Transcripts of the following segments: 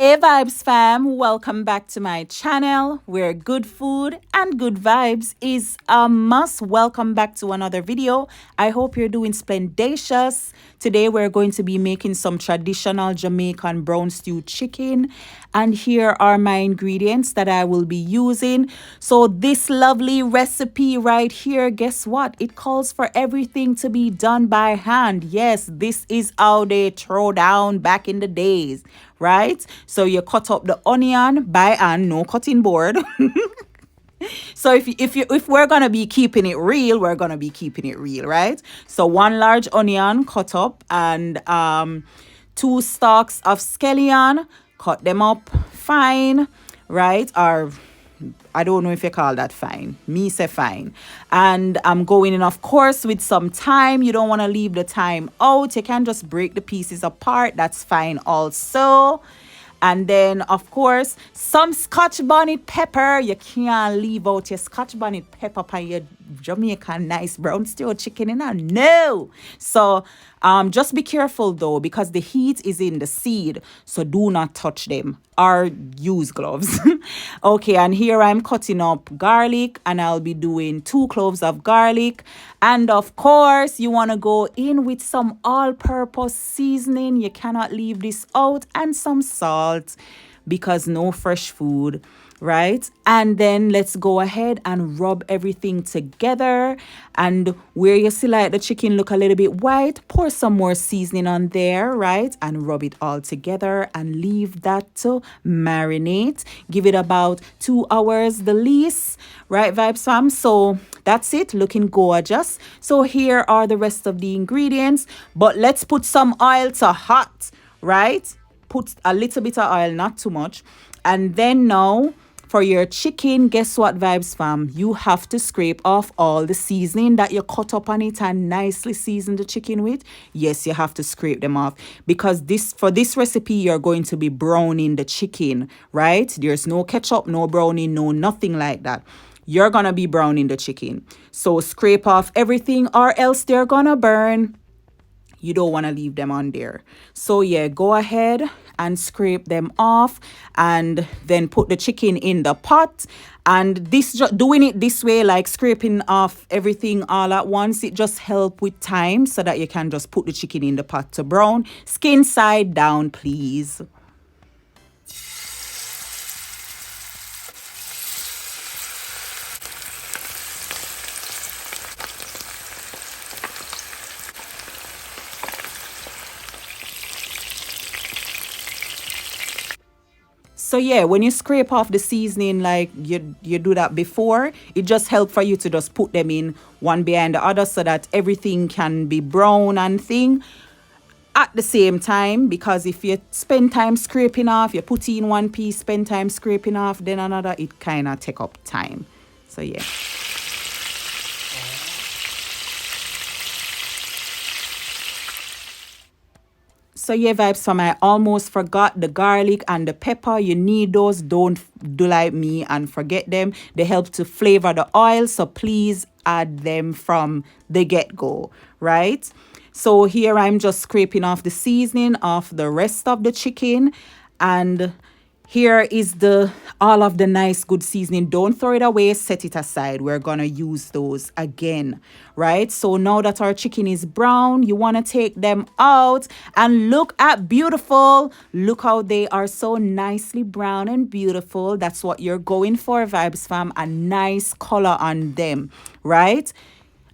Hey Vibes fam, welcome back to my channel where good food and good vibes is a must. Welcome back to another video. I hope you're doing splendacious. Today we're going to be making some traditional Jamaican brown stew chicken, and here are my ingredients that I will be using. So this lovely recipe right here, guess what? It calls for everything to be done by hand. Yes, this is how they throw down back in the days, right? So you cut up the onion by hand, no cutting board. So if we're gonna be keeping it real, we're gonna be keeping it real, right? So one large onion cut up, and two stalks of scallion, cut them up fine, right? Or I don't know if you call that fine. Me say fine. And I'm going in, of course, with some thyme. You don't want to leave the thyme out. You can just break the pieces apart. That's fine also. And then, of course, some Scotch bonnet pepper. You can't leave out your Scotch bonnet pepper on your Jamaican nice brown stew chicken, you know? No. So just be careful though, because the heat is in the seed. So do not touch them or use gloves. Okay, and here I'm cutting up garlic, and I'll be doing 2 cloves of garlic. And of course, you want to go in with some all-purpose seasoning. You cannot leave this out, and some salt, because no fresh food, right? And then let's go ahead and rub everything together. And where you see like the chicken look a little bit white, pour some more seasoning on there, right? And rub it all together and leave that to marinate. Give it about 2 hours the least, right, Vibes fam? So that's it, looking gorgeous. So here are the rest of the ingredients, but let's put some oil to hot, right? Put a little bit of oil, not too much. And then now for your chicken, guess what, Vibes fam? You have to scrape off all the seasoning that you cut up on it and nicely season the chicken with. Yes, you have to scrape them off, because for this recipe, you're going to be browning the chicken, right? There's no ketchup, no browning, no nothing like that. You're gonna be browning the chicken. So scrape off everything, or else they're gonna burn. You don't want to leave them on there. So yeah, go ahead and scrape them off, and then put the chicken in the pot. And doing it this way, like scraping off everything all at once, it just help with time, so that you can just put the chicken in the pot to brown. Skin side down, please. So yeah, when you scrape off the seasoning like you do that before, it just helps for you to just put them in one behind the other, so that everything can be brown and thing at the same time. Because if you spend time scraping off, you put in one piece, spend time scraping off, then another, it kind of take up time. So yeah. So yeah, Vibes fam, I almost forgot the garlic and the pepper. You need those. Don't do like me and forget them. They help to flavor the oil, so please add them from the get-go, right? So here I'm just scraping off the seasoning off the rest of the chicken, and here is all of the nice good seasoning. Don't throw it away, set it aside. We're gonna use those again, right? So now that our chicken is brown, you want to take them out, and look at beautiful. Look how they are so nicely brown and beautiful. That's what you're going for, Vibes fam. A nice color on them, right?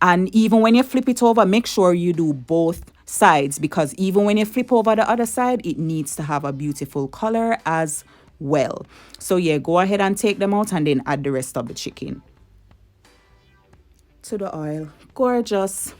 And even when you flip it over, make sure you do both sides, because even when you flip over the other side, it needs to have a beautiful color as well. So yeah, go ahead and take them out, and then add the rest of the chicken to the oil. Gorgeous.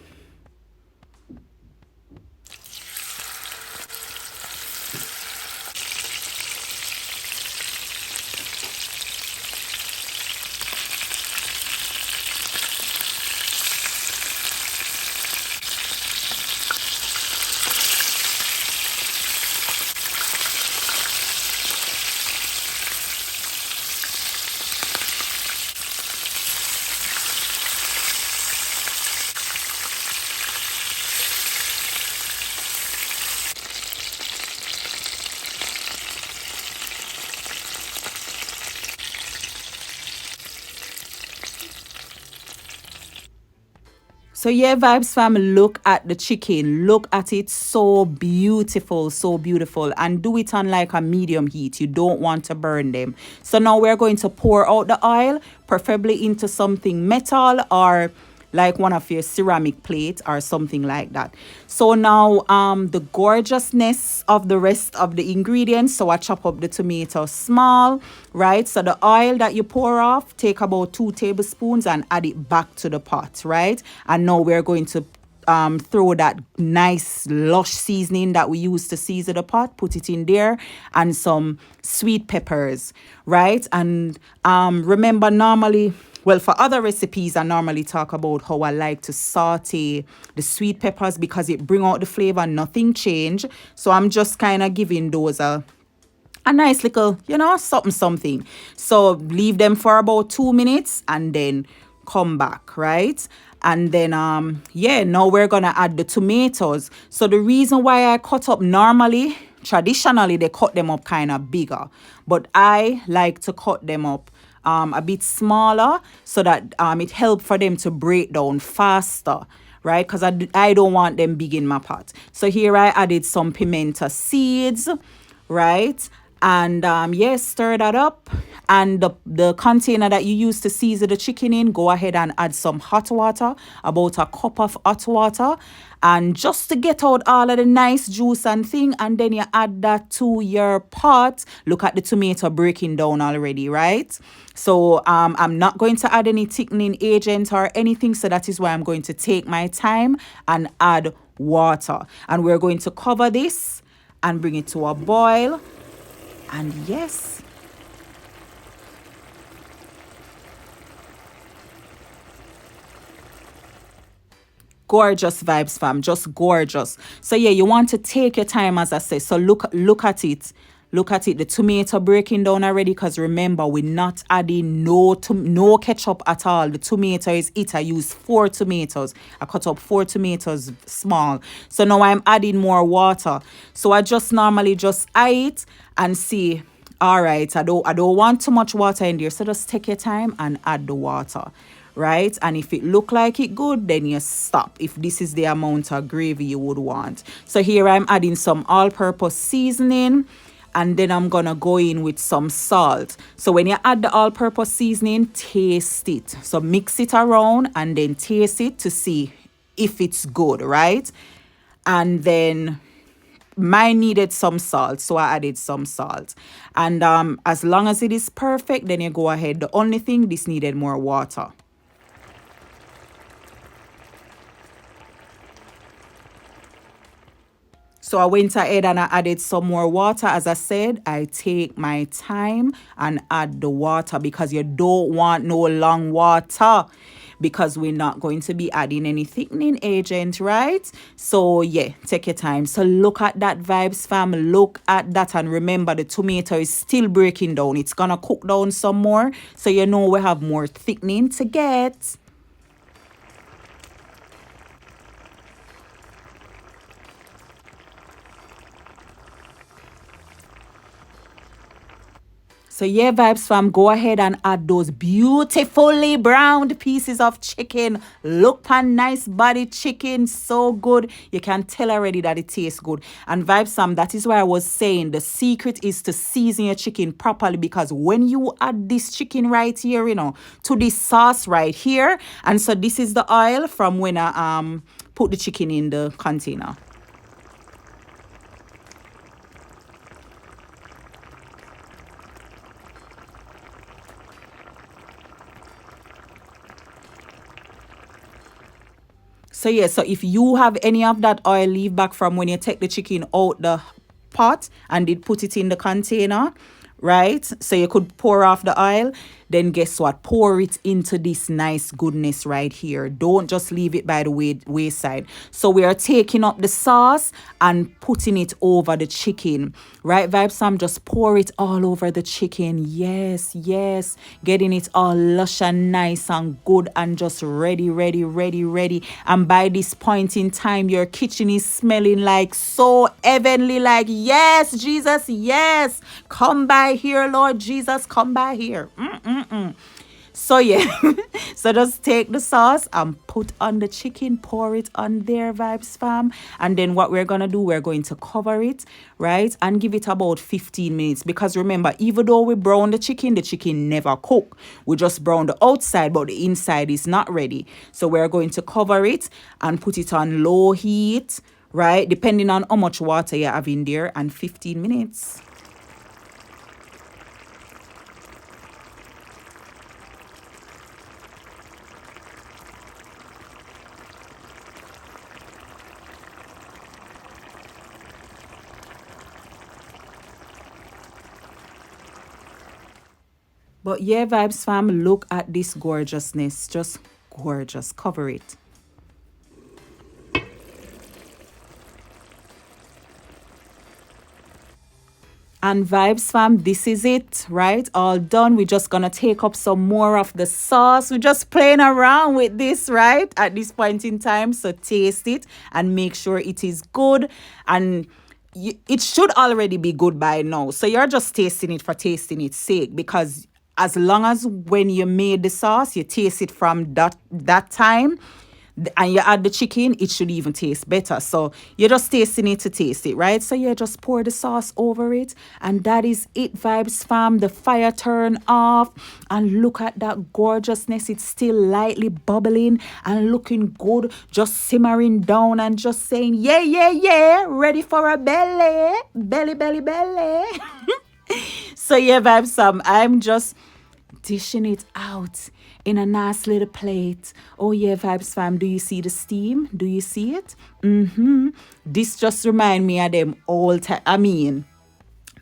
So yeah, Vibes fam, look at the chicken. Look at it. So beautiful, so beautiful. And do it on like a medium heat. You don't want to burn them. So now we're going to pour out the oil, preferably into something metal or like one of your ceramic plate or something like that. So now the gorgeousness of the rest of the ingredients. So I chop up the tomato small, right? So the oil that you pour off, take about 2 tablespoons and add it back to the pot, right? And now we're going to throw that nice lush seasoning that we use to season the pot, put it in there, and some sweet peppers, right? And remember, normally, well, for other recipes, I normally talk about how I like to saute the sweet peppers because it bring out the flavor, nothing change. So I'm just kind of giving those a nice little, something. So leave them for about 2 minutes and then come back, right? And then now we're gonna add the tomatoes. So the reason why I cut up normally, traditionally they cut them up kind of bigger, but I like to cut them up a bit smaller so that it helps for them to break down faster, right? Because I don't want them big in my pot. So here I added some pimento seeds, right? And stir that up. And the container that you use to season the chicken in, go ahead and add some hot water, about a cup of hot water, and just to get out all of the nice juice and thing. And then you add that to your pot. Look at the tomato breaking down already, right? So I'm not going to add any thickening agent or anything, so that is why I'm going to take my time and add water. And we're going to cover this and bring it to a boil. And yes, gorgeous, Vibes fam, just gorgeous. So yeah, you want to take your time, as I say. So look at it. Look at it, the tomato breaking down already, because remember, we're not adding no ketchup at all. The tomato is it. I use 4 tomatoes. I cut up 4 tomatoes small. So now I'm adding more water. So I just normally just eye it and see, all right, I don't want too much water in there. So just take your time and add the water, right? And if it look like it good, then you stop, if this is the amount of gravy you would want. So here I'm adding some all-purpose seasoning, and then I'm gonna go in with some salt. So when you add the all-purpose seasoning, taste it. So mix it around and then taste it to see if it's good, right? And then mine needed some salt, so I added some salt. And as long as it is perfect, then you go ahead. The only thing, this needed more water. So I went ahead and I added some more water. As I said, I take my time and add the water because you don't want no long water, because we're not going to be adding any thickening agent, right? So yeah, take your time. So look at that, Vibes fam. Look at that. And remember, the tomato is still breaking down. It's gonna cook down some more. So you know we have more thickening to get. So yeah, Vibes fam, go ahead and add those beautifully browned pieces of chicken. Look pan nice body chicken, so good. You can tell already that it tastes good. And Vibes fam, that is why I was saying the secret is to season your chicken properly, because when you add this chicken right here, to this sauce right here, and so this is the oil from when I put the chicken in the container. So yeah, so if you have any of that oil, leave back from when you take the chicken out the pot and did put it in the container, right? So you could pour off the oil. Then guess what? Pour it into this nice goodness right here. Don't just leave it by the wayside. So we are taking up the sauce and putting it over the chicken, right, Vibes? Sam, just pour it all over the chicken. Yes, yes. Getting it all lush and nice and good and just ready, ready, ready, ready. And by this point in time, your kitchen is smelling like so heavenly, like, yes, Jesus, yes. Come by here, Lord Jesus, come by here. So yeah, so just take the sauce and put on the chicken, pour it on there, Vibes fam. And then what we're gonna do, we're going to cover it, right? And give it about 15 minutes. Because remember, even though we brown the chicken never cook. We just brown the outside, but the inside is not ready. So we're going to cover it and put it on low heat, right? Depending on how much water you have in there, and 15 minutes. But yeah, Vibes fam, look at this gorgeousness. Just gorgeous. Cover it. And Vibes fam, this is it, right? All done. We're just gonna take up some more of the sauce. We're just playing around with this, right? At this point in time. So taste it and make sure it is good. And it should already be good by now. So you're just tasting it for tasting its sake, because as long as when you made the sauce, you taste it from that time, and you add the chicken, it should even taste better. So you're just tasting it to taste it, right? So you just pour the sauce over it, and that is it, Vibes fam. The fire turn off, and look at that gorgeousness. It's still lightly bubbling and looking good, just simmering down and just saying, yeah, yeah, yeah, ready for a belly, belly, belly, belly. So yeah, Vibes fam, I'm just dishing it out in a nice little plate. Oh yeah, Vibes fam, do you see the steam? Do you see it? This just remind me of them old time. I mean,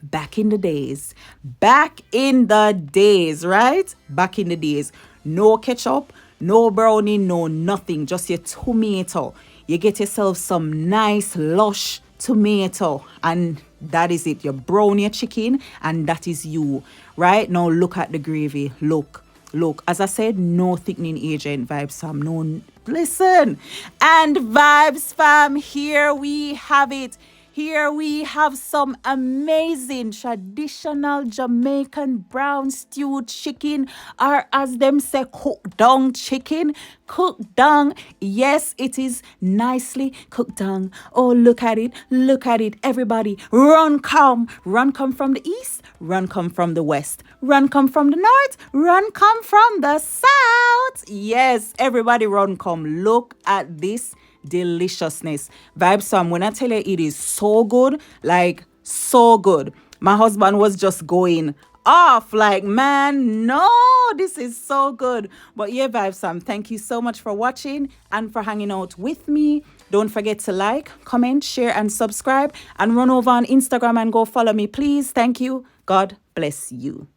back in the days. Back in the days, right? Back in the days. No ketchup, no brownie, no nothing. Just your tomato. You get yourself some nice lush tomato, and that is it. You brown your chicken, and that is you, right? Now look at the gravy. Look, as I said, no thickening agent, Vibes fam. No, listen. And Vibes fam, here we have it. Here we have some amazing traditional Jamaican brown stewed chicken, or as them say, cooked down chicken. Cooked down. Yes, it is nicely cooked down. Oh, look at it. Look at it. Everybody, run come. Run come from the east. Run come from the west. Run come from the north. Run come from the south. Yes, everybody run come. Look at this deliciousness. Vibes fam, when I tell you it is so good, like so good. My husband was just going off like, man, no, this is so good. But yeah, Vibes fam, thank you so much for watching and for hanging out with me. Don't forget to like, comment, share, and subscribe, and run over on Instagram and go follow me, please. Thank you. God bless you.